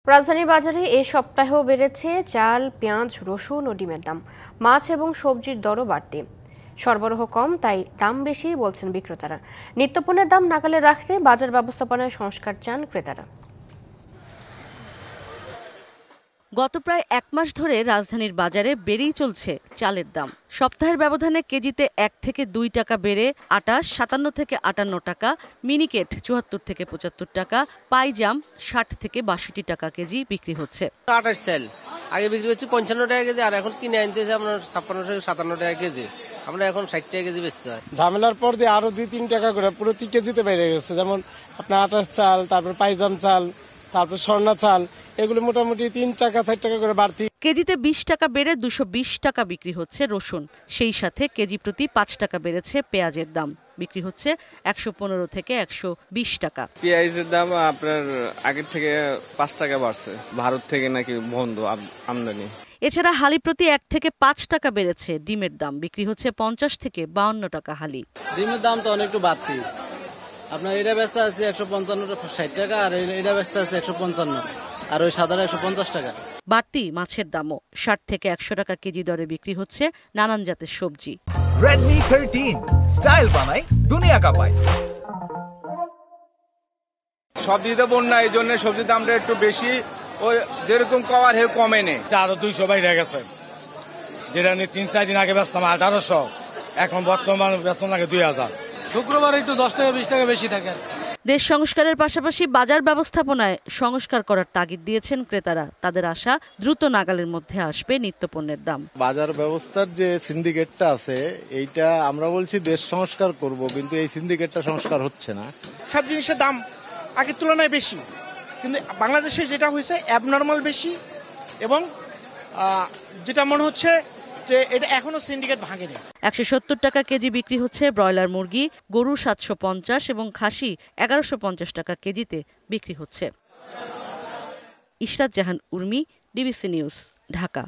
রাজধানীর বাজারে এ সপ্তাহেও বেড়েছে চাল, পেঁয়াজ, রসুন ও ডিমের দাম। মাছ এবং সবজির দরও বাড়তি। সরবরাহ কম, তাই দাম বেশি বলছেন বিক্রেতারা। নিত্যপণ্যের দাম নাগালে রাখতে বাজার ব্যবস্থাপনায় সংস্কার চান ক্রেতারা। গত প্রায় এক মাস ধরে রাজধানীর বাজারে বেড়েই চলছে চালের দাম। সপ্তাহের ব্যবধানে কেজিতে 1 থেকে 2 টাকা বেড়ে আটা 57 থেকে 58 টাকা, মিনিকেট 74 থেকে 75 টাকা, পাইজাম 60 থেকে 62 টাকা কেজি বিক্রি হচ্ছে। আটার চাল আগে বিক্রি হচ্ছে 55 টাকা কেজি, আর এখন কিনে আনতেছে আপনার 56 থেকে 57 টাকা কেজি। আমরা এখন 60 টাকা কেজি বেচতে হয়। ঝামেলার পর দিয়ে আরো 2-3 টাকা করে প্রতি কেজিতে বেড়ে গেছে। যেমন আপনার আটার চাল, তারপর পাইজাম চাল, তারপর স্বর্ণা চাল, এগুলো মোটামুটি 3 টাকা 4 টাকা করে বাড়তি। কেজিতে 20 টাকা বেড়ে 220 টাকা বিক্রি হচ্ছে রসুন। সেই সাথে কেজি প্রতি 5 টাকা বেড়েছে পেঁয়াজের দাম, বিক্রি হচ্ছে 115 থেকে 120 টাকা। পেঁয়াজের দাম আপনার আগের থেকে 5 টাকা বাড়ছে, ভারত থেকে নাকি বন্ধ আমদানি। এছাড়া হালি প্রতি 1 থেকে 5 টাকা বেড়েছে ডিমের দাম, বিক্রি হচ্ছে 50 থেকে 52 টাকা হালি। ডিমের দাম তো অনেকটু বাড়তি। আপনার এটা ব্যস্ত আছে 155-60 টাকা, আর এটা ব্যস্ত আছে 155, আর ওই সাদাটা 150 টাকা। বাড়তি মাছের দামও 60 থেকে 100 টাকা কেজি দরে বিক্রি হচ্ছে নানান জাতের সবজি। Redmi 13 স্টাইল বানাই দুনিয়া কাঁপায়। সবজিতে বন্যা, এই জন্য সবজির দামটা একটু বেশি। ওই যেরকম কভার হে কমে নেই, আরো 200 বাইরে গেছে। যেটা নিয়ে 3-4 দিন আগে ব্যস্ত 1800, এখন বর্তমান ব্যস্ত লাগে 2000। শুক্রবার একটু 10 টাকা 20 টাকা বেশি থাকে। দেশ সংস্কারের পাশাপাশি বাজার ব্যবস্থাপনায় সংস্কার করার তাগিদ দিয়েছেন ক্রেতারা। তাদের আশা দ্রুত নাগালের মধ্যে আসবে নিত্যপণ্যের দাম। বাজার ব্যবস্থার যে সিন্ডিকেটটা আছে, এইটা আমরা বলছি দেশ সংস্কার করব, কিন্তু এই সিন্ডিকেটটা সংস্কার হচ্ছে না। সব জিনিসের দাম আগের তুলনায় বেশি, কিন্তু বাংলাদেশে যেটা হয়েছে অ্যাবনর্মাল বেশি, এবং যেটা মনে হচ্ছে যে এটা এখনো সিন্ডিকেট ভাঙেনি। 170 টাকা কেজি বিক্রি হচ্ছে ব্রয়লার মুরগি, গরু 750 এবং খাসি 1150 টাকা কেজিতে বিক্রি হচ্ছে। ইশরাত জাহান উর্মি, ডিবিসি নিউজ, ঢাকা।